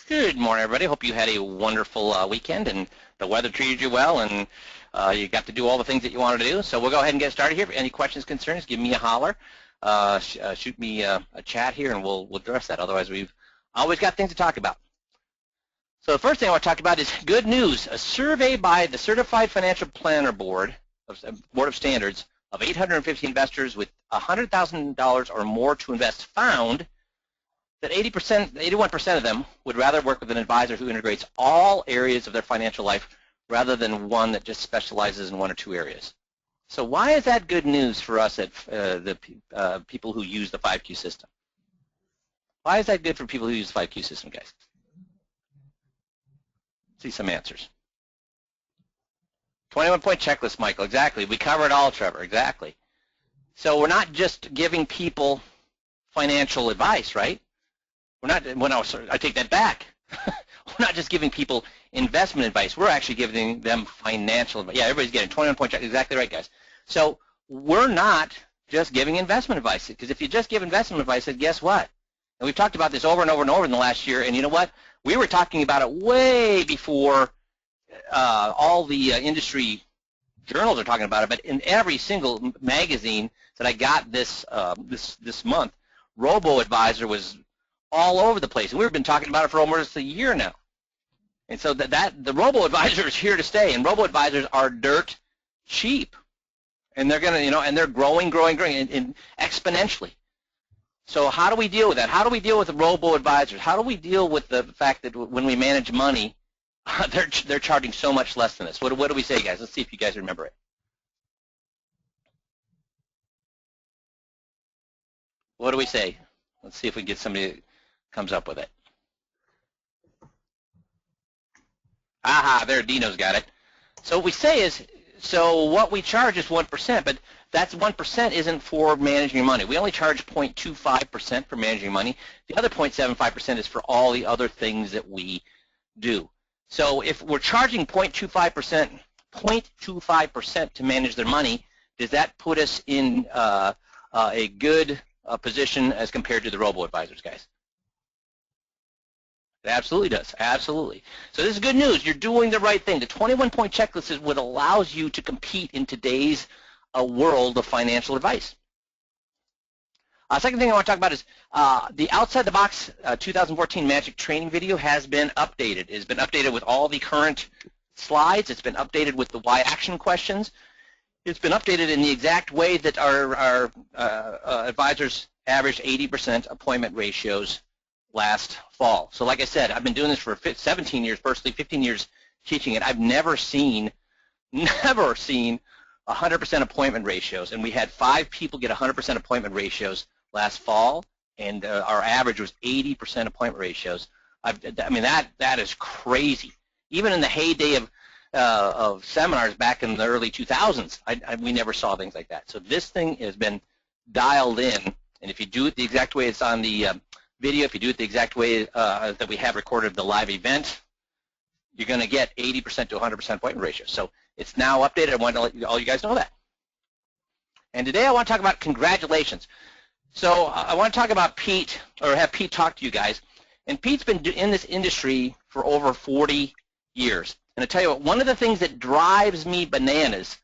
Good morning, everybody. Hope you had a wonderful weekend and the weather treated you well and you got to do all the things that you wanted to do. So we'll go ahead and get started here. If any questions, concerns, give me a holler. Shoot me a chat here and we'll address that. Otherwise, we've always got things to talk about. So the first thing I want to talk about is good news. A survey by the Certified Financial Planner Board of Standards of 850 investors with $100,000 or more to invest found that 81% of them would rather work with an advisor who integrates all areas of their financial life rather than one that just specializes in one or two areas. So why is that good news for us at the people who use the 5Q system? Why is that good for people who use the 5Q system, guys? See some answers. 21-point checklist, Michael. Exactly. We covered all, Trevor. Exactly. So we're not just giving people financial advice, right? We're not. Well, no, sorry, I take that back. We're not just giving people investment advice. We're actually giving them financial advice. Yeah, everybody's getting 21-point checklist. Exactly right, guys. So we're not just giving investment advice, because if you just give investment advice, then guess what? And we've talked about this over and over and over in the last year, and you know what? We were talking about it way before all the industry journals are talking about it, but in every single magazine that I got this month, robo-advisor was all over the place, and we've been talking about it for almost a year now. And so the robo-advisor is here to stay, and robo-advisors are dirt cheap, and they're gonna, and they're growing and exponentially. So how do we deal with that? How do we deal with the robo-advisors? How do we deal with the fact that when we manage money, they're charging so much less than this? What do we say, guys? Let's see if you guys remember it. What do we say? Let's see if we can get somebody that comes up with it. Aha, there, Dino's got it. So what we say is, so what we charge is 1%, but that's 1% isn't for managing your money. We only charge 0.25% for managing money. The other 0.75% is for all the other things that we do. So if we're charging 0.25% to manage their money, does that put us in a good position as compared to the robo-advisors, guys? It absolutely does. Absolutely. So this is good news. You're doing the right thing. The 21-point checklist is what allows you to compete in today's world of financial advice. Second thing I want to talk about is the Outside the Box 2014 Magic Training video has been updated. It's been updated with all the current slides. It's been updated with the why action questions. It's been updated in the exact way that our advisors averaged 80% appointment ratios last fall. So like I said, I've been doing this for 17 years personally, 15 years teaching it. I've never seen 100% appointment ratios, and we had 5 people get 100% appointment ratios last fall, and our average was 80% appointment ratios. I mean, that is crazy. Even in the heyday of seminars back in the early 2000s, we never saw things like that. So this thing has been dialed in, and if you do it the exact way it's on the video, if you do it the exact way that we have recorded the live event, you're going to get 80% to 100% appointment ratio. So it's now updated. I want to let all you guys know that. And today I want to talk about congratulations. So I want to talk about Pete, or have Pete talk to you guys. And Pete's been in this industry for over 40 years. And I tell you what, one of the things that drives me bananas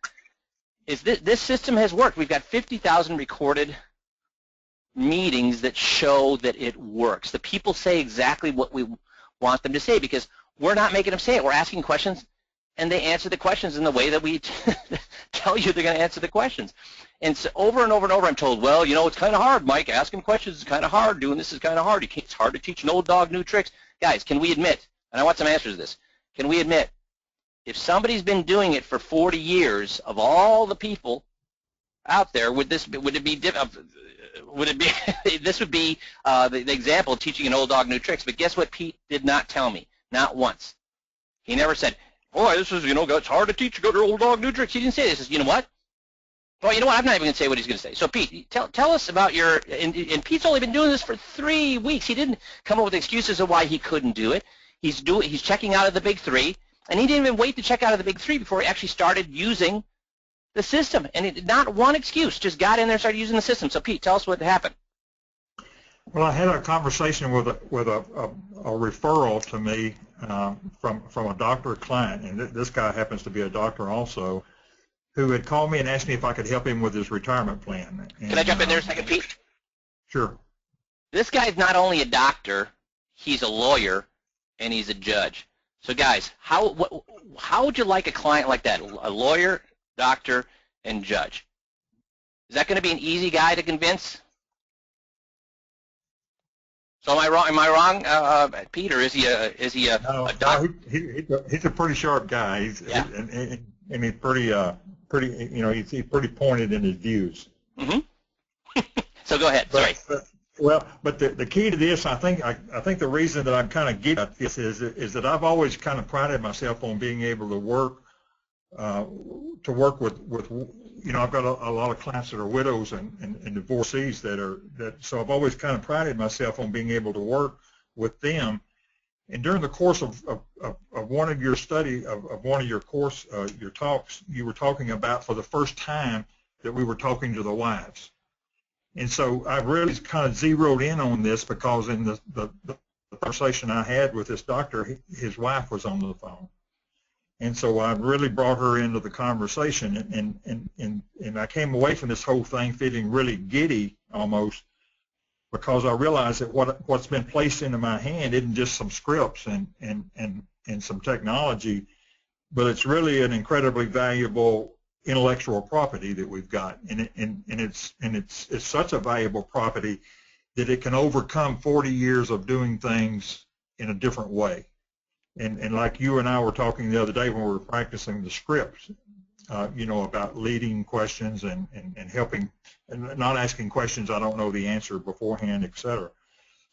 is this system has worked. We've got 50,000 recorded meetings that show that it works. The people say exactly what we want them to say because we're not making them say it. We're asking questions, and they answer the questions in the way that we tell you they're going to answer the questions. And so over and over and over I'm told, well, it's kind of hard, Mike. Asking questions is kind of hard. Doing this is kind of hard. It's hard to teach an old dog new tricks. Guys, can we admit, and I want some answers to this, can we admit if somebody's been doing it for 40 years, of all the people out there, this would be the example of teaching an old dog new tricks? But guess what Pete did not tell me? Not once. He never said, boy, this is, it's hard to teach an old dog new tricks. He didn't say this. He says, you know what? Well, you know what? I'm not even going to say what he's going to say. So, Pete, tell us about your, and Pete's only been doing this for 3 weeks. He didn't come up with excuses of why he couldn't do it. He's checking out of the big 3, and he didn't even wait to check out of the big 3 before he actually started using the system. And not one excuse, just got in there and started using the system. So, Pete, tell us what happened. Well, I had a conversation with a referral to me from a doctor client, and this guy happens to be a doctor also, who had called me and asked me if I could help him with his retirement plan. Can I And jump in there a second, Pete? sure. This guy's not only a doctor, he's a lawyer, and he's a judge. So, guys, how would you like a client like that? A lawyer, doctor, and judge. Is that going to be an easy guy to convince? So am I wrong? Am I wrong, Pete, or is he a doctor? No, he's a pretty sharp guy. Yeah. And he's pretty, he's pretty pointed in his views. Mm-hmm. So go ahead. Sorry. But the key to this, I think the reason that I'm kind of getting at this is that I've always kind of prided myself on being able to work with I've got a lot of clients that are widows and divorcees so I've always kind of prided myself on being able to work with them. And during the course of one of your one of your your talks, you were talking about for the first time that we were talking to the wives. And so I really kind of zeroed in on this because in the conversation I had with this doctor, his wife was on the phone. And so I really brought her into the conversation, and I came away from this whole thing feeling really giddy almost, because I realized that what's been placed into my hand isn't just some scripts and some technology, but it's really an incredibly valuable intellectual property that we've got, and it's such a valuable property that it can overcome 40 years of doing things in a different way. And like you and I were talking the other day when we were practicing the scripts, about leading questions and helping, and not asking questions I don't know the answer beforehand, etc.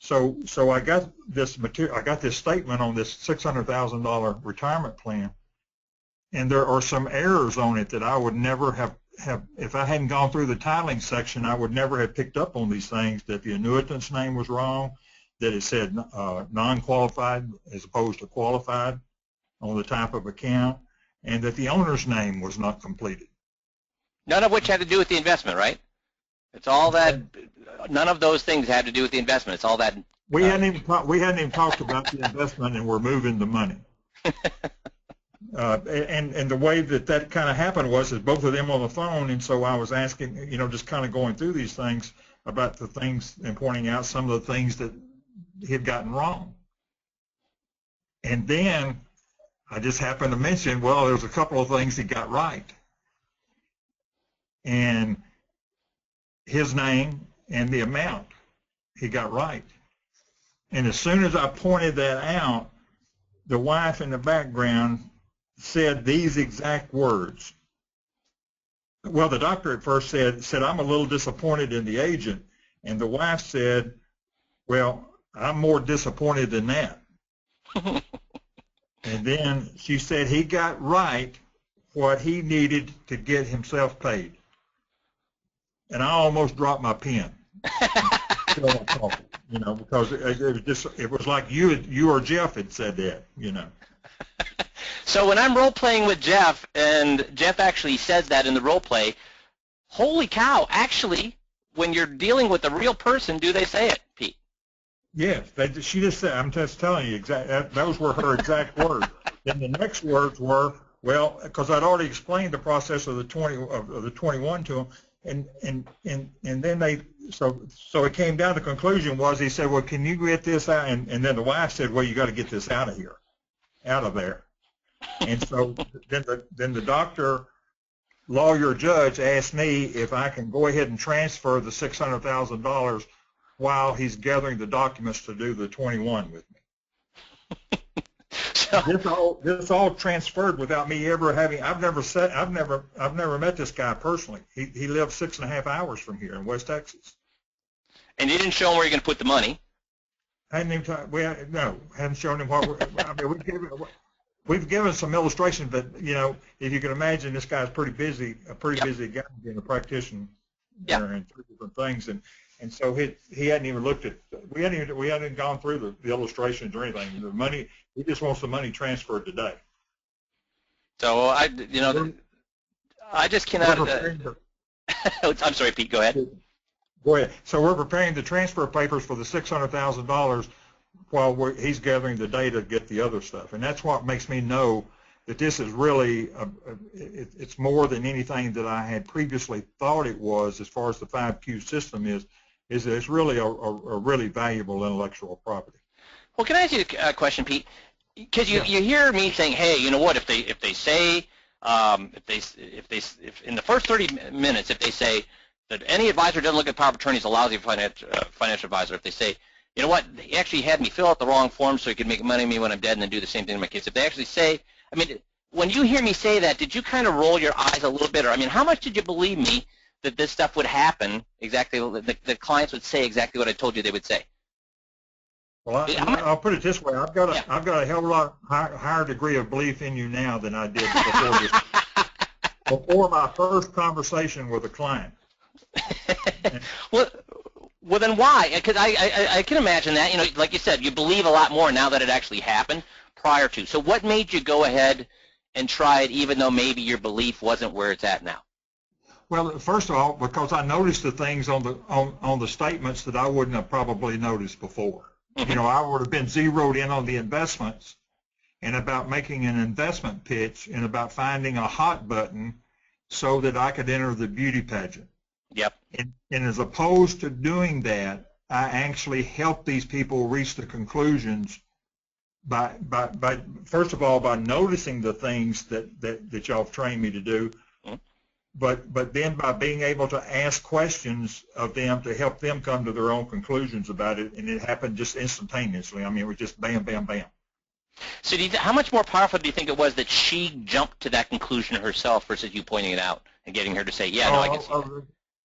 So I got this material, I got this statement on this $600,000 retirement plan, and there are some errors on it that I would never have if I hadn't gone through the titling section. I would never have picked up on these things, that the annuitant's name was wrong, that it said non-qualified as opposed to qualified on the type of account, and that the owner's name was not completed. None of which had to do with the investment, right? It's all that. None of those things had to do with the investment. It's all that. We hadn't even talked about the investment, and we're moving the money. And the way that kind of happened was both of them on the phone, and so I was asking, just kind of going through these things about the things and pointing out some of the things that he had gotten wrong. And then I just happened to mention, well, there's a couple of things he got right. And his name and the amount he got right. And as soon as I pointed that out, the wife in the background said these exact words. Well, the doctor at first said, I'm a little disappointed in the agent. And the wife said, well, I'm more disappointed than that. And then she said he got right what he needed to get himself paid. And I almost dropped my pen. Because it was like you or Jeff had said that, So when I'm role playing with Jeff, and Jeff actually says that in the role play, holy cow! Actually, when you're dealing with a real person, do they say it, Pete? Yes, she just said. I'm just telling you exactly. Those were her exact words. Then the next words were, well, because I'd already explained the process of the 21 to them, and then so it came down to conclusion was he said, well, can you get this out? And then the wife said, well, you got to get this out of here, out of there. And so then the doctor, lawyer, judge asked me if I can go ahead and transfer the $600,000 while he's gathering the documents to do the 21 with me. So this all transferred without me ever having. I've never met this guy personally. He lives 6.5 hours from here in West Texas. And you didn't show him where you're going to put the money. Hadn't even hadn't shown him what. We've given some illustrations, but if you can imagine, this guy's pretty busy, busy guy being a practitioner and 3 different things, and so he hadn't even looked at. We hadn't gone through the illustrations or anything. The money, he just wants the money transferred today. So I just cannot. I'm sorry, Pete. Go ahead. Go ahead. So we're preparing the transfer papers for the $600,000 while he's gathering the data to get the other stuff. And that's what makes me know that this is really, it's more than anything that I had previously thought it was as far as the 5Q system is that it's really a really valuable intellectual property. Well, can I ask you a question, Pete? Because you hear me saying, hey, you know what? If they say if in the first 30 minutes if they say that any advisor doesn't look at power of attorney is a lousy financial advisor, if they say, you know what, he actually had me fill out the wrong form so he could make money on me when I'm dead and then do the same thing to my kids. If they actually say, I mean, when you hear me say that, did you kind of roll your eyes a little bit? Or I mean, how much did you believe me that this stuff would happen exactly? The clients would say exactly what I told you they would say. Well, I'll put it this way: I've got a hell of a lot higher degree of belief in you now than I did before my first conversation with a client. Well, then why? Because I can imagine that. You know, like you said, you believe a lot more now that it actually happened prior to. So what made you go ahead and try it, even though maybe your belief wasn't where it's at now? Well, first of all, because I noticed the things on the statements that I wouldn't have probably noticed before. You know, I would have been zeroed in on the investments and about making an investment pitch and about finding a hot button so that I could enter the beauty pageant. Yep. And as opposed to doing that, I actually help these people reach the conclusions by first of all, by noticing the things that y'all have trained me to do, but then by being able to ask questions of them to help them come to their own conclusions about it, and it happened just instantaneously. I mean, it was just bam, bam, bam. So how much more powerful do you think it was that she jumped to that conclusion herself versus you pointing it out and getting her to say, yeah, no, I can see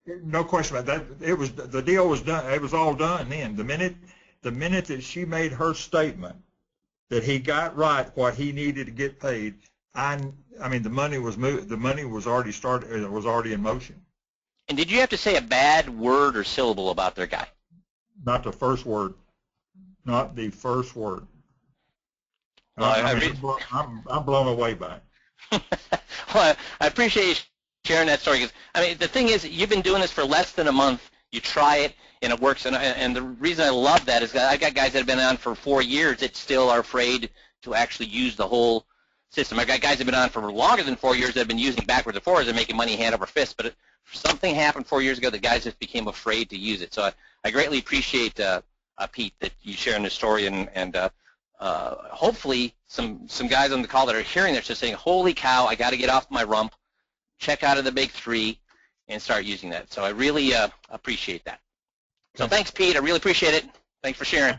that? No question about that. It was, the deal was done. It was all done then. The minute that she made her statement that he got right what he needed to get paid, I mean, the money was moved. The money was already started. It was already in motion. And did you have to say a bad word or syllable about their guy? Not the first word. Not the first word. Well, I'm blown away by it. Well, I appreciate you sharing that story. Because I mean, the thing is, you've been doing this for less than a month. You try it, and it works. And the reason I love that is I got guys that have been on for 4 years that still are afraid to actually use the whole system. I got guys that have been on for longer than 4 years that have been using backwards and forwards and making money hand over fist. But something happened 4 years ago. The guys just became afraid to use it. So I greatly appreciate Pete, that you sharing this story, and hopefully some guys on the call that are hearing this just saying, holy cow, I got to get off my rump, check out of the big three, and start using that. So I really appreciate that. So thanks, Pete. I really appreciate it. Thanks for sharing.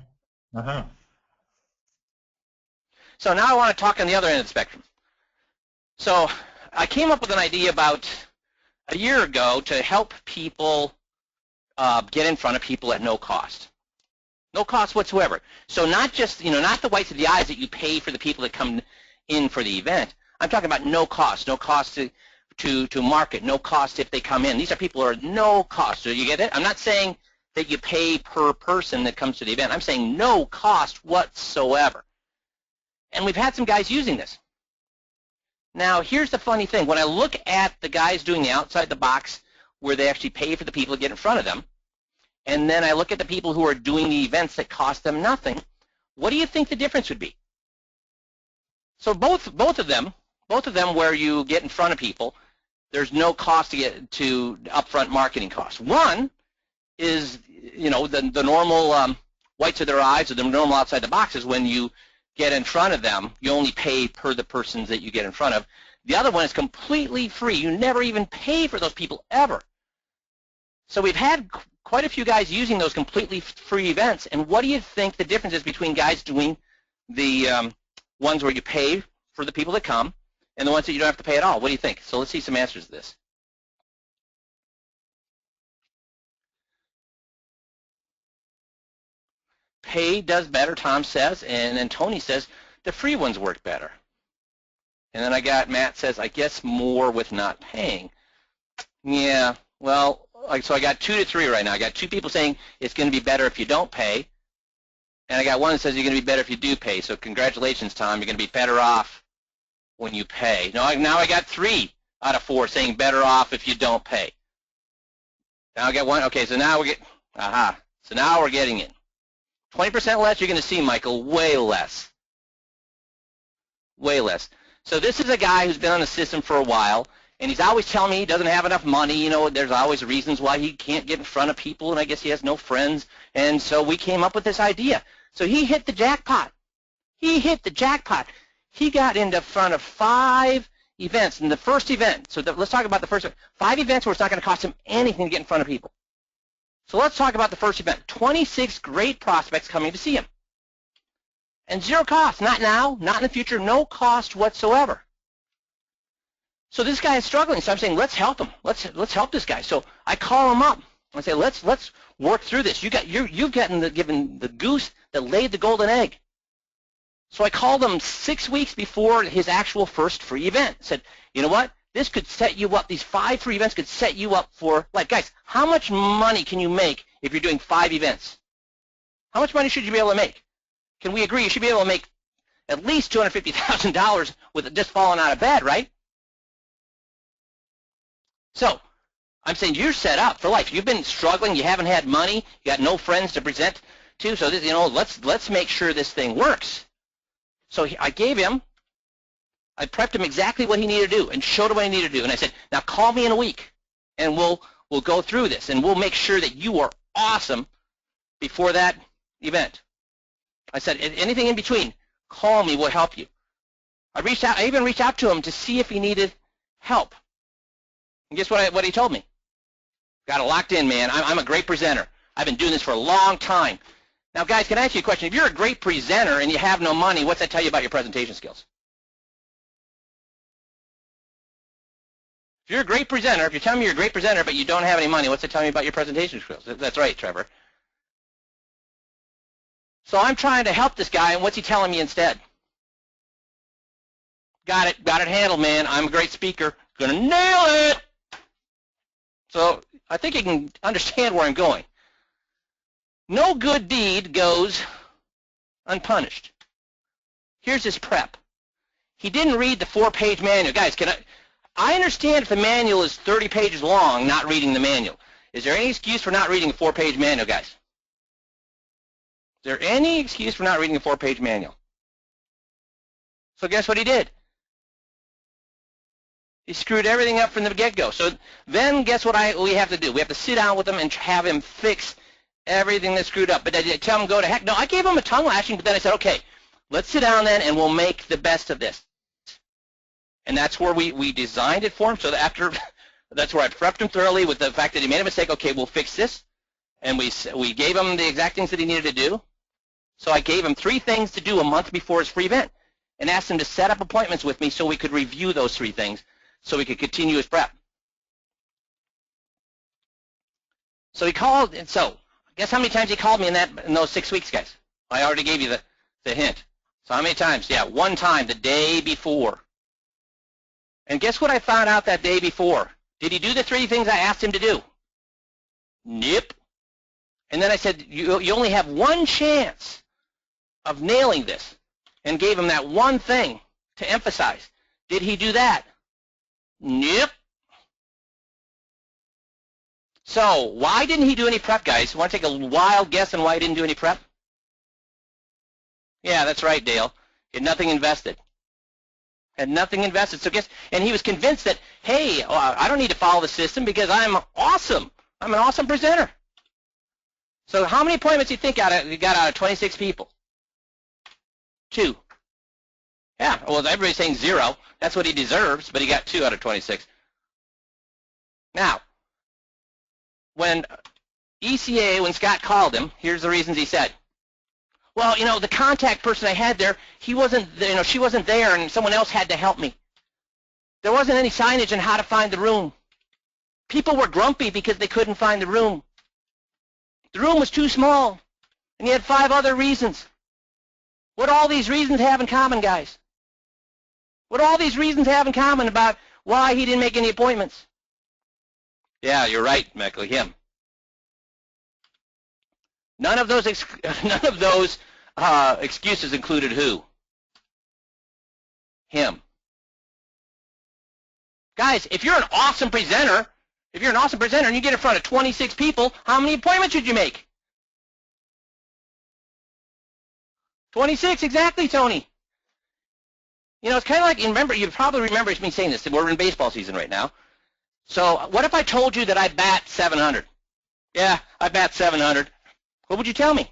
So now I want to talk on the other end of the spectrum. So I came up with an idea about a year ago to help people get in front of people at no cost. No cost whatsoever. So not just, not the whites of the eyes that you pay for the people that come in for the event. I'm talking about no cost to market, no cost if they come in. These are people who are no cost. So you get it? I'm not saying that you pay per person that comes to the event. I'm saying no cost whatsoever. And we've had some guys using this. Now, here's the funny thing. When I look at the guys doing the outside the box where they actually pay for the people to get in front of them, and then I look at the people who are doing the events that cost them nothing, what do you think the difference would be? So both of them where you get in front of people, there's no cost to get to upfront marketing costs. One is, the normal whites of their eyes or the normal outside the box is when you get in front of them, you only pay per the persons that you get in front of. The other one is completely free. You never even pay for those people ever. So we've had quite a few guys using those completely free events. And what do you think the difference is between guys doing the ones where you pay for the people that come and the ones that you don't have to pay at all? What do you think? So let's see some answers to this. Pay does better, Tom says, and then Tony says the free ones work better. And then I got Matt says, I guess more with not paying. Yeah, well, so I got 2 to 3 right now. I got 2 people saying it's going to be better if you don't pay, and I got one that says you're going to be better if you do pay. So congratulations, Tom. You're going to be better off when you pay. Now I got 3 out of 4 saying better off if you don't pay. Now I get one. Okay, so now we get, so now we're getting it. 20% less, you're going to see, Michael, way less. Way less. So this is a guy who's been on the system for a while, and he's always telling me he doesn't have enough money. You know, there's always reasons why he can't get in front of people, and I guess he has no friends. And so we came up with this idea. So he hit the jackpot. He hit the jackpot. He got into front of 5 events. In the first event, so let's talk about the first 5 events where it's not going to cost him anything to get in front of people. So let's talk about the first event. 26 great prospects coming to see him. And 0 cost, not now, not in the future, no cost whatsoever. So this guy is struggling. So I'm saying, let's help him. Let's help this guy. So I call him up. I say, let's work through this. You've given the goose that laid the golden egg. So I called him 6 weeks before his actual first free event. Said, you know what? This could set you up. These 5 free events could set you up for, like, guys, how much money can you make if you're doing 5 events? How much money should you be able to make? Can we agree you should be able to make at least $250,000 with just falling out of bed, right? So I'm saying you're set up for life. You've been struggling. You haven't had money. You got no friends to present to. So this, let's make sure this thing works. So I prepped him exactly what he needed to do and showed him what he needed to do. And I said, now call me in a week, and we'll go through this, and we'll make sure that you are awesome before that event. I said, anything in between, call me, we'll help you. I even reached out to him to see if he needed help. And guess what he told me? Got it locked in, man. I'm a great presenter. I've been doing this for a long time. Now, guys, can I ask you a question? If you're a great presenter and you have no money, what's that tell you about your presentation skills? If you're a great presenter, if you're telling me you're a great presenter but you don't have any money, what's it tell me about your presentation skills? That's right, Trevor. So I'm trying to help this guy, and what's he telling me instead? Got it handled, man. I'm a great speaker. Gonna nail it. So I think you can understand where I'm going. No good deed goes unpunished. Here's his prep. He didn't read the 4-page manual. Guys, I understand if the manual is 30 pages long, not reading the manual. Is there any excuse for not reading a 4-page manual, guys? Is there any excuse for not reading a 4-page manual? So guess what he did? He screwed everything up from the get-go. So then guess what we have to do? We have to sit down with him and have him fix everything that's screwed up. But did I tell him go to heck? No, I gave him a tongue lashing, but then I said, okay, let's sit down then and we'll make the best of this. And that's where we designed it for him. So that's where I prepped him thoroughly with the fact that he made a mistake. Okay, we'll fix this. And we gave him the exact things that he needed to do. So I gave him 3 things to do a month before his free event and asked him to set up appointments with me so we could review those 3 things so we could continue his prep. So he called, and so guess how many times he called me in those 6 weeks, guys? I already gave you the hint. So how many times? Yeah, 1 time, the day before. And guess what I found out that day before? Did he do the 3 things I asked him to do? Nope. And then I said, you only have 1 chance of nailing this, and gave him that 1 thing to emphasize. Did he do that? Nope. So why didn't he do any prep, guys? Want to take a wild guess on why he didn't do any prep? Yeah, that's right, Dale. He had nothing invested. Had nothing invested. So and he was convinced that, hey, I don't need to follow the system because I'm awesome. I'm an awesome presenter. So how many appointments do you think he got out of 26 people? 2. Yeah, well, everybody's saying 0. That's what he deserves, but he got 2 out of 26. Now, when Scott called him, here's the reasons he said. Well, the contact person I had there, she wasn't there, and someone else had to help me. There wasn't any signage on how to find the room. People were grumpy because they couldn't find the room. The room was too small, and he had 5 other reasons. What do all these reasons have in common, guys? What do all these reasons have in common about why he didn't make any appointments? Yeah, you're right, Michael, him. None of those excuses included who? Him. Guys, if you're an awesome presenter, If you're an awesome presenter and you get in front of 26 people, how many appointments should you make? 26, exactly, Tony. You know, it's kind of like, you probably remember me saying this, we're in baseball season right now. So what if I told you that I bat 700? Yeah, I bat 700. What would you tell me?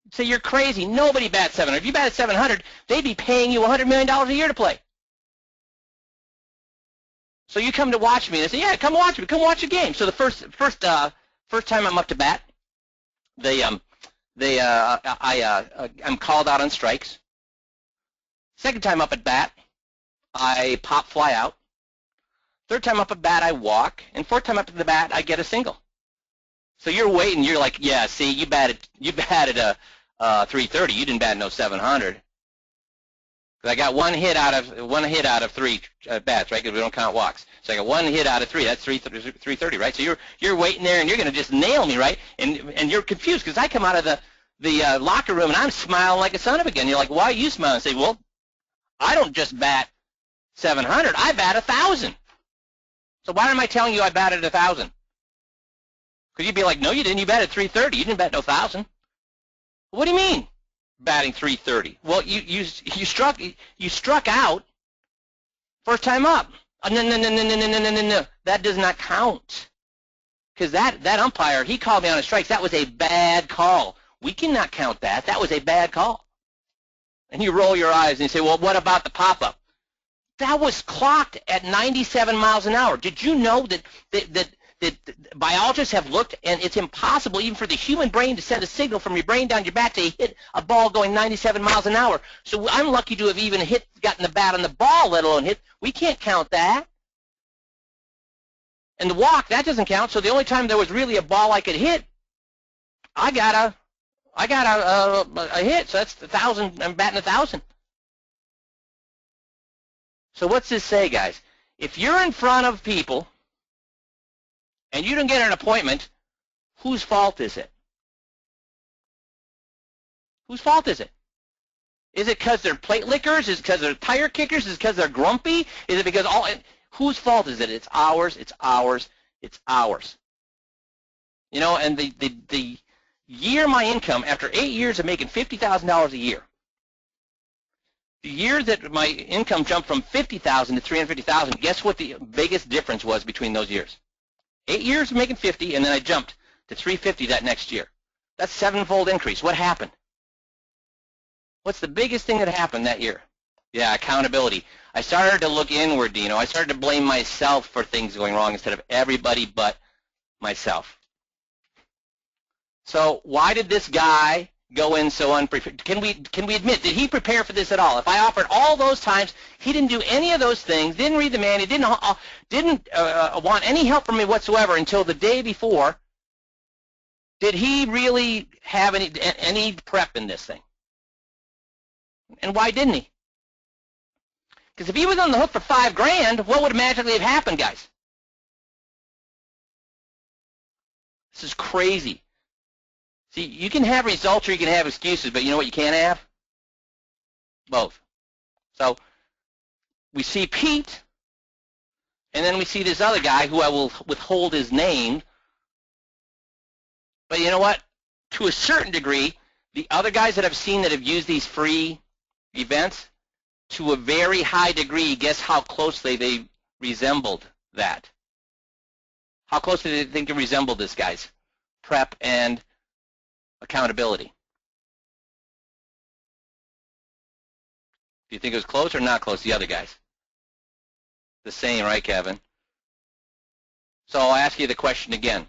You'd say, you're crazy. Nobody bats 700. If you batted 700, they'd be paying you $100 million a year to play. So you come to watch me, and I say, yeah, come watch me. Come watch a game. So the first time I'm up to bat, I'm called out on strikes. Second time up at bat, I pop fly out. Third time up at bat, I walk. And fourth time up at the bat, I get a single. So you're waiting. You're like, yeah, see, you batted a 330. You didn't bat no 700. Because I got one hit out of three bats, right? Because we don't count walks. So I got one hit out of three. That's 330, right? So you're waiting there, and you're going to just nail me, right? And you're confused because I come out of the locker room and I'm smiling like a son of a gun. You're like, why are you smiling? I say, well, I don't just bat 700. I bat 1,000. So why am I telling you I batted 1,000? Because you'd be like, no, you didn't. You batted 330. You didn't bat no 1,000. What do you mean, batting 330? Well, you struck out first time up. No. That does not count. Because that umpire, he called me on a strike. That was a bad call. We cannot count that. That was a bad call. And you roll your eyes and you say, well, what about the pop-up? That was clocked at 97 miles an hour. Did you know that biologists have looked, and it's impossible even for the human brain to send a signal from your brain down your bat to hit a ball going 97 miles an hour. So I'm lucky to have even gotten the bat on the ball, let alone hit. We can't count that. And the walk, that doesn't count. So the only time there was really a ball I could hit, I got a hit. So that's 1,000. I'm batting 1,000. So what's this say, guys? If you're in front of people and you don't get an appointment, whose fault is it? Whose fault is it? Is it because they're plate lickers? Is it because they're tire kickers? Is it because they're grumpy? Is it because whose fault is it? It's ours, it's ours, it's ours. You know, and the year my income, after 8 years of making $50,000 a year, the year that my income jumped from $50,000 to $350,000, guess what the biggest difference was between those years? 8 years of making 50, and then I jumped to 350 that next year. That's a sevenfold increase. What happened? What's the biggest thing that happened that year? Yeah, accountability. I started to look inward, Dino. I started to blame myself for things going wrong instead of everybody but myself. So why did this guy go in so unprepared? Can we admit, did he prepare for this at all? If I offered all those times, he didn't do any of those things, didn't read the manual, didn't want any help from me whatsoever until the day before. Did he really have any prep in this thing? And why didn't he? Because if he was on the hook for $5,000, what would magically have happened, guys? This is crazy. See, you can have results or you can have excuses, but you know what you can't have? Both. So we see Pete, and then we see this other guy who I will withhold his name. But you know what? To a certain degree, the other guys that I've seen that have used these free events, to a very high degree, guess how closely they resembled that? How closely do they think it resembled this, guys? Prep and accountability. Do you think it was close or not close, the other guys? The same, right, Kevin? So I'll ask you the question again.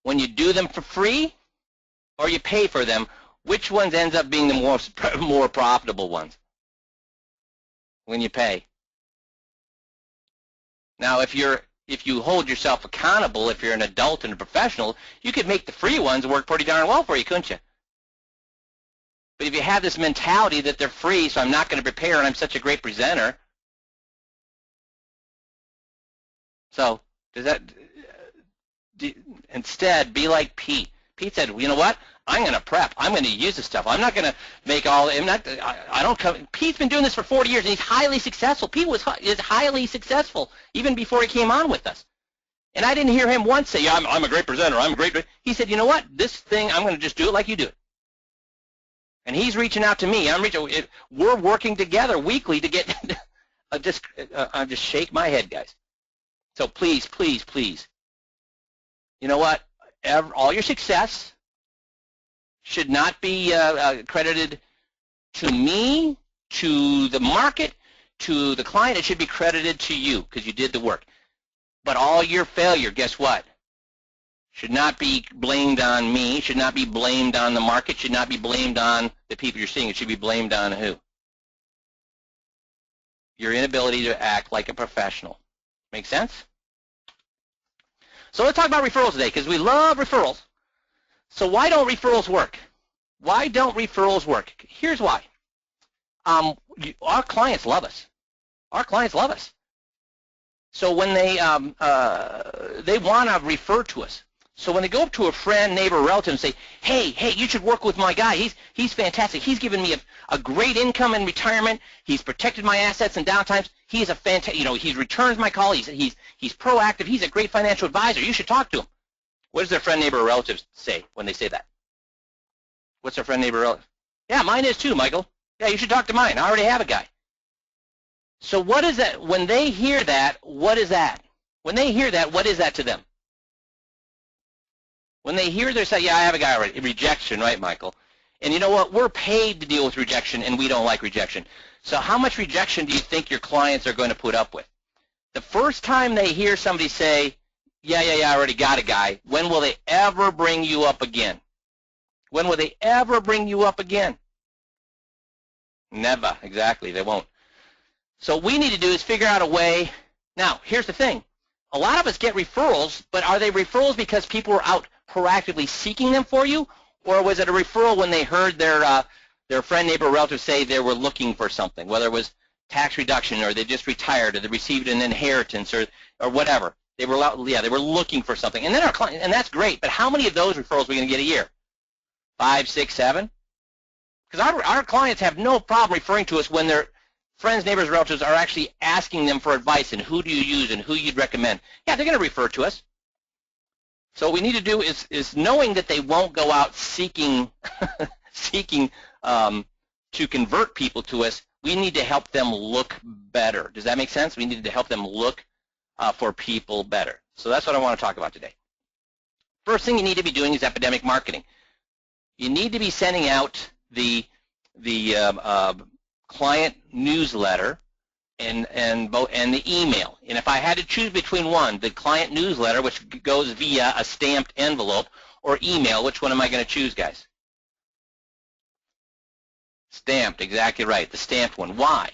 When you do them for free or you pay for them, which ones ends up being the more profitable ones? When you pay. Now, if you hold yourself accountable, if you're an adult and a professional, you could make the free ones work pretty darn well for you, couldn't you? But if you have this mentality that they're free, so I'm not going to prepare and I'm such a great presenter. So does that instead be like Pete? Pete said, you know what? I'm going to prep. I'm going to use this stuff. I'm not going to make all. I don't come. Pete's been doing this for 40 years, and he's highly successful. Pete is highly successful even before he came on with us. And I didn't hear him once say, "Yeah, I'm a great presenter. I'm a great." He said, "You know what? This thing, I'm going to just do it like you do it." And he's reaching out to me. We're working together weekly to get. I just shake my head, guys. So please, please, please. You know what? All your success should not be credited to me, to the market, to the client. It should be credited to you because you did the work. But all your failure, guess what? Should not be blamed on me, should not be blamed on the market, should not be blamed on the people you're seeing. It should be blamed on who? Your inability to act like a professional. Make sense? So let's talk about referrals today because we love referrals. So why don't referrals work? Why don't referrals work? Here's why. Our clients love us. Our clients love us. So when they want to refer to us. So when they go up to a friend, neighbor, relative and say, hey, you should work with my guy. He's fantastic. He's given me a great income in retirement. He's protected my assets in downtimes. He's a fantastic, he returns my call. He's proactive. He's a great financial advisor. You should talk to him. What does their friend, neighbor, or relative say when they say that? What's their friend, neighbor, or relative? Yeah, mine is too, Michael. Yeah, you should talk to mine. I already have a guy. So what is that? When they hear that, what is that? When they hear that, what is that to them? When they hear they say, yeah, I have a guy already. Rejection, right, Michael? And you know what? We're paid to deal with rejection, and we don't like rejection. So how much rejection do you think your clients are going to put up with? The first time they hear somebody say, yeah, I already got a guy, when will they ever bring you up again? When will they ever bring you up again? Never, exactly, they won't. So what we need to do is figure out a way. Now, here's the thing. A lot of us get referrals, but are they referrals because people were out proactively seeking them for you, or was it a referral when they heard their friend, neighbor, relative say they were looking for something, whether it was tax reduction or they just retired or they received an inheritance or whatever. They were looking for something. And then our client, and that's great, but how many of those referrals are we going to get a year? 5, 6, 7? Because our clients have no problem referring to us when their friends, neighbors, relatives are actually asking them for advice and who do you use and who you'd recommend. Yeah, they're going to refer to us. So what we need to do is knowing that they won't go out seeking to convert people to us, we need to help them look better. Does that make sense? We need to help them look for people better. So that's what I want to talk about today. First thing you need to be doing is epidemic marketing. You need to be sending out the client newsletter and the email. And if I had to choose between one, the client newsletter, which goes via a stamped envelope, or email, which one am I going to choose, guys? Stamped, exactly right, the stamped one. Why?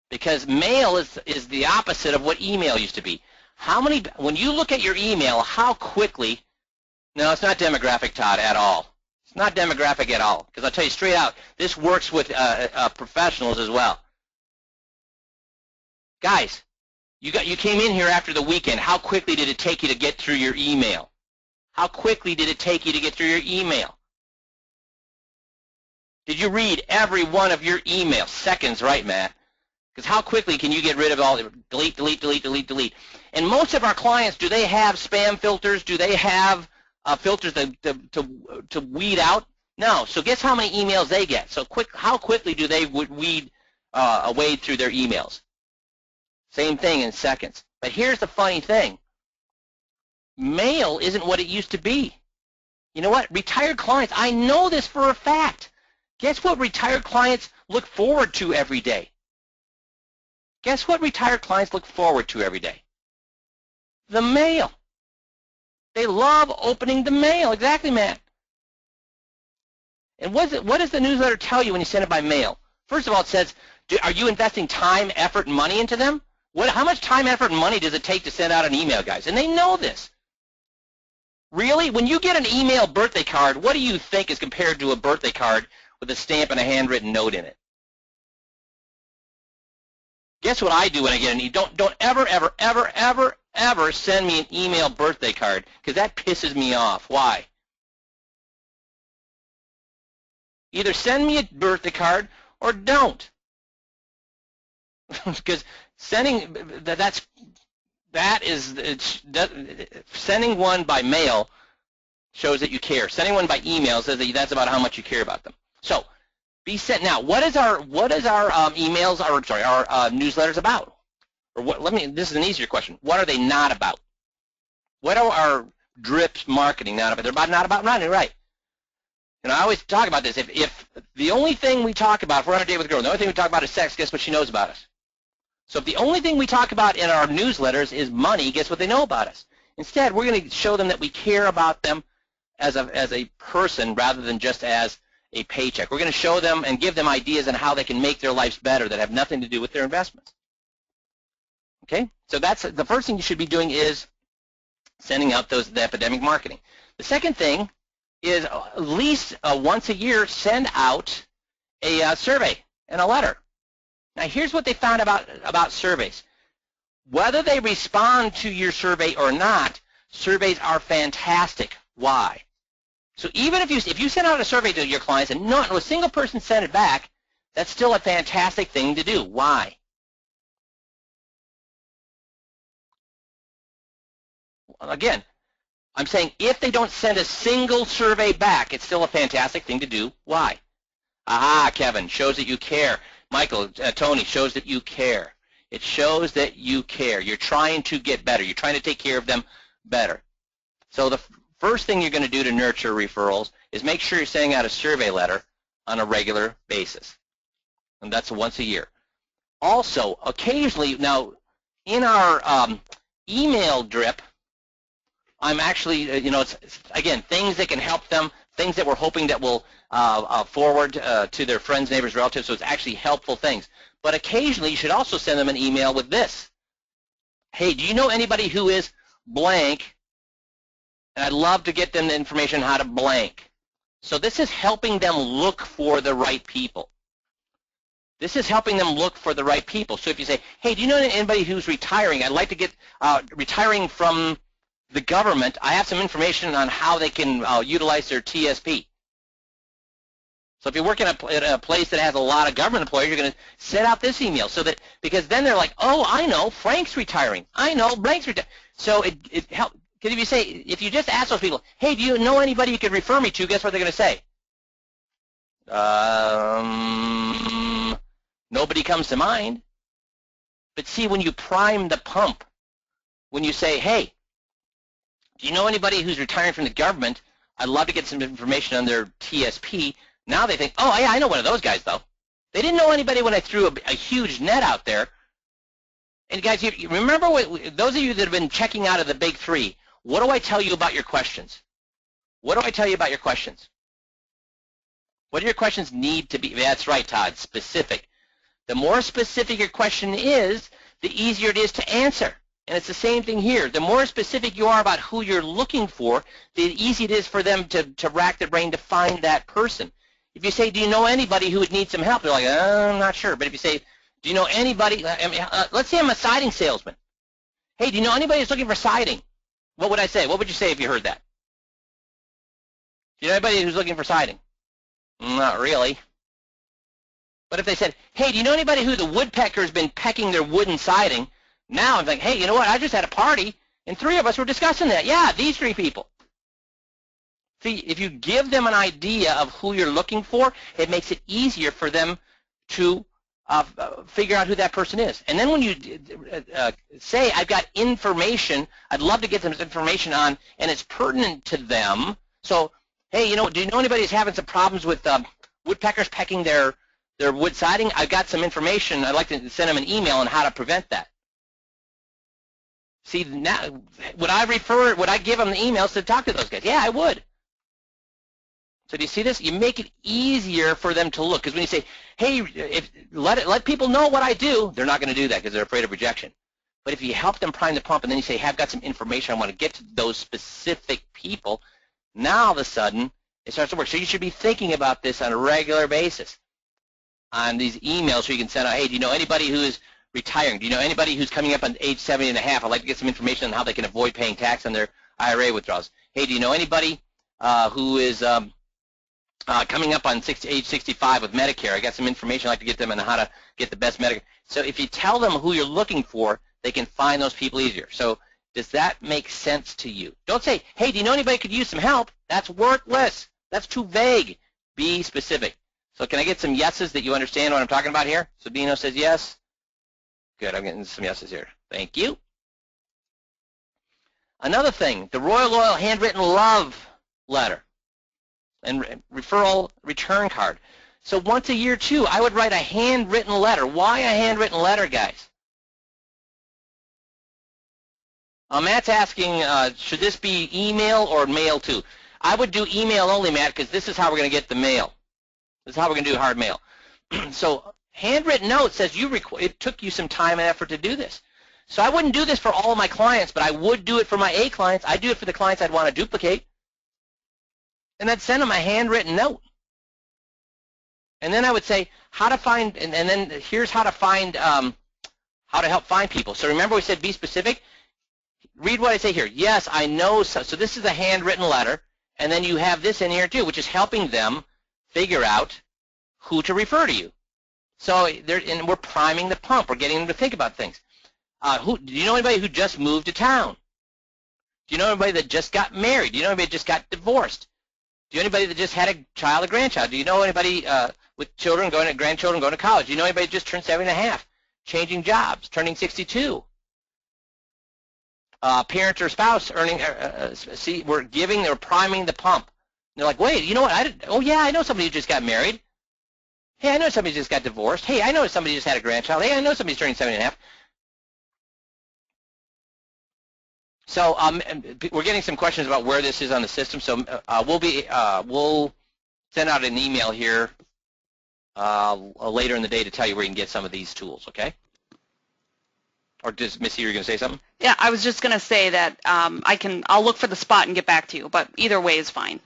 Because mail is the opposite of what email used to be. When you look at your email, how quickly, no, it's not demographic, Todd, at all. It's not demographic at all, because I'll tell you straight out, this works with professionals as well. Guys, you came in here after the weekend. How quickly did it take you to get through your email? How quickly did it take you to get through your email? Did you read every one of your emails? Seconds, right, Matt? Because how quickly can you get rid of all, delete, delete, delete, delete, delete? And most of our clients, do they have spam filters? Do they have filters to weed out? No. So guess how many emails they get? So how quickly do they wade through their emails? Same thing in seconds. But here's the funny thing. Mail isn't what it used to be. You know what? Retired clients, I know this for a fact. Guess what retired clients look forward to every day? Guess what retired clients look forward to every day? The mail. They love opening the mail. Exactly, Matt. And what does the newsletter tell you when you send it by mail? First of all, it says, are you investing time, effort, and money into them? How much time, effort, and money does it take to send out an email, guys? And they know this. Really? When you get an email birthday card, what do you think is compared to a birthday card with a stamp and a handwritten note in it? Guess what I do when I get an email? Don't ever, ever, ever, ever, ever send me an email birthday card, because that pisses me off. Why? Either send me a birthday card or don't. Because sending sending one by mail shows that you care. Sending one by email says that that's about how much you care about them. So be sent now. What is our emails? Our newsletters about? Or what? This is an easier question. What are they not about? What are our drips marketing not about? They're not about running, right? And I always talk about this. If the only thing we talk about, if we're on a date with a girl, the only thing we talk about is sex, guess what she knows about us? So if the only thing we talk about in our newsletters is money, guess what they know about us? Instead, we're going to show them that we care about them as a person rather than just as a paycheck. We're going to show them and give them ideas on how they can make their lives better that have nothing to do with their investments. Okay? So that's the first thing you should be doing is sending out the epidemic marketing. The second thing is at least once a year send out a survey and a letter. Now here's what they found about surveys. Whether they respond to your survey or not, surveys are fantastic. Why? So even if you send out a survey to your clients and not a single person sent it back, that's still a fantastic thing to do. Why? Again, I'm saying if they don't send a single survey back, it's still a fantastic thing to do. Why? Aha, Kevin, shows that you care. Michael, Tony, shows that you care. It shows that you care. You're trying to get better. You're trying to take care of them better. So the first thing you're going to do to nurture referrals is make sure you're sending out a survey letter on a regular basis. And that's once a year. Also, occasionally, now in our email drip, I'm actually, it's again, things that can help them, things that we're hoping that will forward to their friends, neighbors, relatives, so it's actually helpful things. But occasionally, you should also send them an email with this. Hey, do you know anybody who is blank? And I'd love to get them the information on how to blank. So this is helping them look for the right people. This is helping them look for the right people. So if you say, hey, do you know anybody who's retiring? I'd like to get retiring from the government. I have some information on how they can utilize their TSP. So if you're working at a place that has a lot of government employees, you're going to send out this email so that, because then they're like, oh, I know, Frank's retiring. I know, Frank's retiring. So it helps. Because if you just ask those people, hey, do you know anybody you could refer me to, guess what they're going to say? Nobody comes to mind. But see, when you prime the pump, when you say, hey, do you know anybody who's retiring from the government? I'd love to get some information on their TSP. Now they think, oh, yeah, I know one of those guys, though. They didn't know anybody when I threw a huge net out there. And guys, you remember, those of you that have been checking out of the big three, what do I tell you about your questions? What do I tell you about your questions? What do your questions need to be? That's right, Todd, specific. The more specific your question is, the easier it is to answer. And it's the same thing here. The more specific you are about who you're looking for, the easier it is for them to rack their brain to find that person. If you say, do you know anybody who would need some help? They're like, I'm not sure. But if you say, do you know anybody? Let's say I'm a siding salesman. Hey, do you know anybody who's looking for siding? What would I say? What would you say if you heard that? Do you know anybody who's looking for siding? Not really. But if they said, hey, do you know anybody who the woodpecker's been pecking their wooden siding? Now I'm like, hey, you know what? I just had a party, and 3 of us were discussing that. Yeah, these 3 people. See, if you give them an idea of who you're looking for, it makes it easier for them to figure out who that person is. And then when you say, I've got information, I'd love to get them information on, and it's pertinent to them. So, hey, do you know anybody who's having some problems with woodpeckers pecking their wood siding? I've got some information. I'd like to send them an email on how to prevent that. See, now, would I give them the emails to talk to those guys? Yeah, I would. So do you see this? You make it easier for them to look. Because when you say, hey, let people know what I do, they're not going to do that because they're afraid of rejection. But if you help them prime the pump and then you say, hey, I've got some information, I want to get to those specific people, now all of a sudden it starts to work. So you should be thinking about this on a regular basis on these emails so you can send out, hey, do you know anybody who is retiring? Do you know anybody who's coming up on age 70 and a half? I'd like to get some information on how they can avoid paying tax on their IRA withdrawals. Hey, do you know anybody who is coming up on age 65 with Medicare. I got some information I'd like to get them on how to get the best Medicare. So if you tell them who you're looking for, they can find those people easier. So does that make sense to you? Don't say, hey, do you know anybody who could use some help? That's worthless. That's too vague. Be specific. So can I get some yeses that you understand what I'm talking about here? So Dino says yes. Good, I'm getting some yeses here. Thank you. Another thing, the Royal Oil Handwritten Love Letter and referral return card. So once a year, too, I would write a handwritten letter. Why a handwritten letter, guys? Matt's asking, should this be email or mail, too? I would do email only, Matt, because this is how we're going to get the mail. This is how we're going to do hard mail. So handwritten note says it took you some time and effort to do this. So I wouldn't do this for all of my clients, but I would do it for my A clients. I'd do it for the clients I'd want to duplicate. And then send them a handwritten note. And then I would say how to find, and then here's how to find, how to help find people. So remember we said be specific? Read what I say here. Yes, I know. So this is a handwritten letter, and then you have this in here too, which is helping them figure out who to refer to you. So and we're priming the pump. We're getting them to think about things. Do you know anybody who just moved to town? Do you know anybody that just got married? Do you know anybody that just got divorced? Do you know anybody that just had a child or grandchild? Do you know anybody with children grandchildren going to college? Do you know anybody that just turned 7.5, changing jobs, turning 62? Parent or spouse earning, we're priming the pump. And they're like, wait, you know what? Oh yeah, I know somebody who just got married. Hey, I know somebody who just got divorced. Hey, I know somebody who just had a grandchild. Hey, I know somebody's turning 7.5. So we're getting some questions about where this is on the system. So we'll send out an email here later in the day to tell you where you can get some of these tools. Okay? Or does Missy, you're going to say something? Yeah, I was just going to say that I'll look for the spot and get back to you, but either way is fine.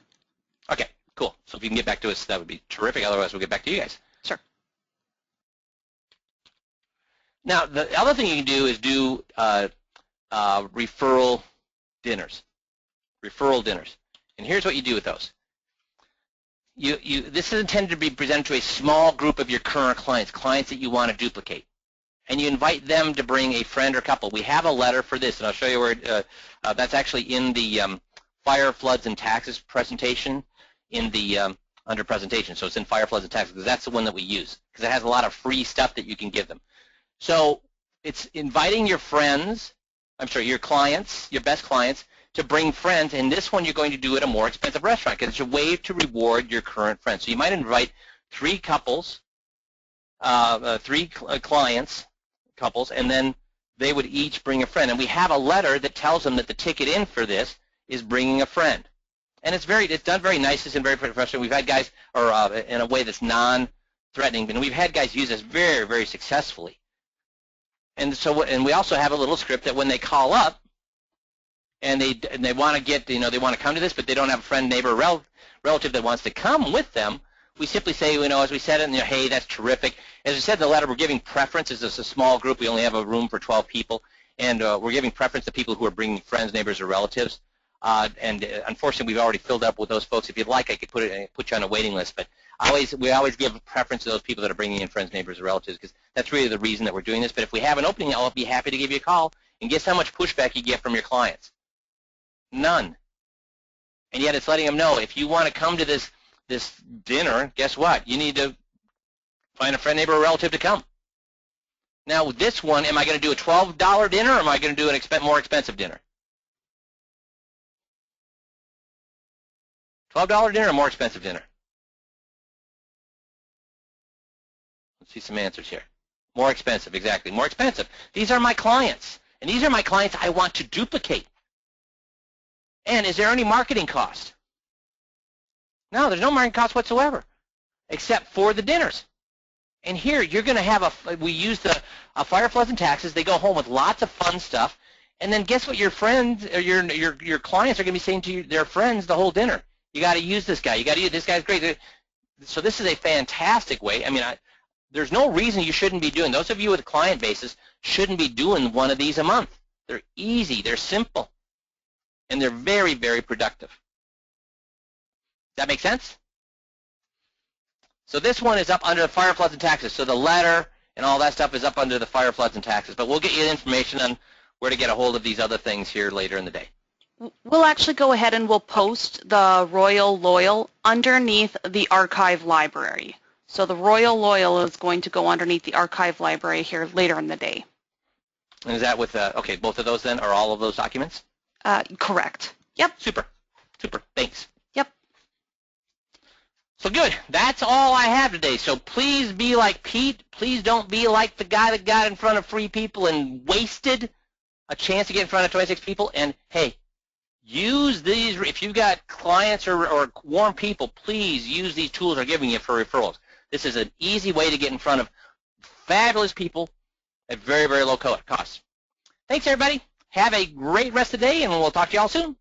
Okay, cool. So if you can get back to us, that would be terrific. Otherwise, we'll get back to you guys. Sure. Now, the other thing you can do is do referral dinners. Referral dinners. And here's what you do with those. This is intended to be presented to a small group of your current clients that you want to duplicate. And you invite them to bring a friend or couple. We have a letter for this, and I'll show you where that's actually in the Fire, Floods, and Taxes presentation in the under presentation. So it's in Fire, Floods, and Taxes because that's the one that we use because it has a lot of free stuff that you can give them. So it's inviting your friends, your clients, your best clients, to bring friends, and this one you're going to do at a more expensive restaurant because it's a way to reward your current friends. So you might invite 3 couples, 3 clients, couples, and then they would each bring a friend. And we have a letter that tells them that the ticket in for this is bringing a friend. And it's done very nicely and very professional. We've had guys, in a way that's non-threatening, and we've had guys use this very, very successfully. And we also have a little script that when they call up and they want to get, they want to come to this, but they don't have a friend, neighbor, or relative that wants to come with them, we simply say, as we said it, hey, that's terrific. As we said in the letter, we're giving preference. It's a small group. We only have a room for 12 people, and we're giving preference to people who are bringing friends, neighbors, or relatives. And unfortunately, we've already filled up with those folks. If you'd like, I could put you on a waiting list. But we always give preference to those people that are bringing in friends, neighbors, or relatives because that's really the reason that we're doing this. But if we have an opening, I'll be happy to give you a call. And guess how much pushback you get from your clients? None. And yet it's letting them know if you want to come to this dinner, guess what? You need to find a friend, neighbor, or relative to come. Now, with this one, am I going to do a $12 dinner or am I going to do an more expensive dinner? $12 dinner or more expensive dinner? Let's see some answers here. More expensive, exactly. More expensive. These are my clients, and these are my clients I want to duplicate. And is there any marketing cost? No, there's no marketing cost whatsoever, except for the dinners. And here, you're going to have we use the Fire, Floods, and Taxes. They go home with lots of fun stuff. And then guess what your friends, or your clients are going to be saying to their friends the whole dinner? You got to use this guy. You got to use this guy's great. So this is a fantastic way. I mean, there's no reason you shouldn't be doing. Those of you with client bases shouldn't be doing one of these a month. They're easy. They're simple. And they're very, very productive. Does that make sense? So this one is up under the fire, floods, and taxes. So the letter and all that stuff is up under the fire, floods, and taxes. But we'll get you information on where to get a hold of these other things here later in the day. We'll actually go ahead and we'll post the Royal Loyal underneath the archive library. So the Royal Loyal is going to go underneath the archive library here later in the day. And is that with, okay, both of those then, are all of those documents? Correct. Yep. Super. Super. Thanks. Yep. So good. That's all I have today. So please be like Pete. Please don't be like the guy that got in front of 3 people and wasted a chance to get in front of 26 people. And, hey, use these. If you've got clients or warm people, please use these tools we're giving you for referrals. This is an easy way to get in front of fabulous people at very, very low cost. Thanks, everybody. Have a great rest of the day, and we'll talk to you all soon.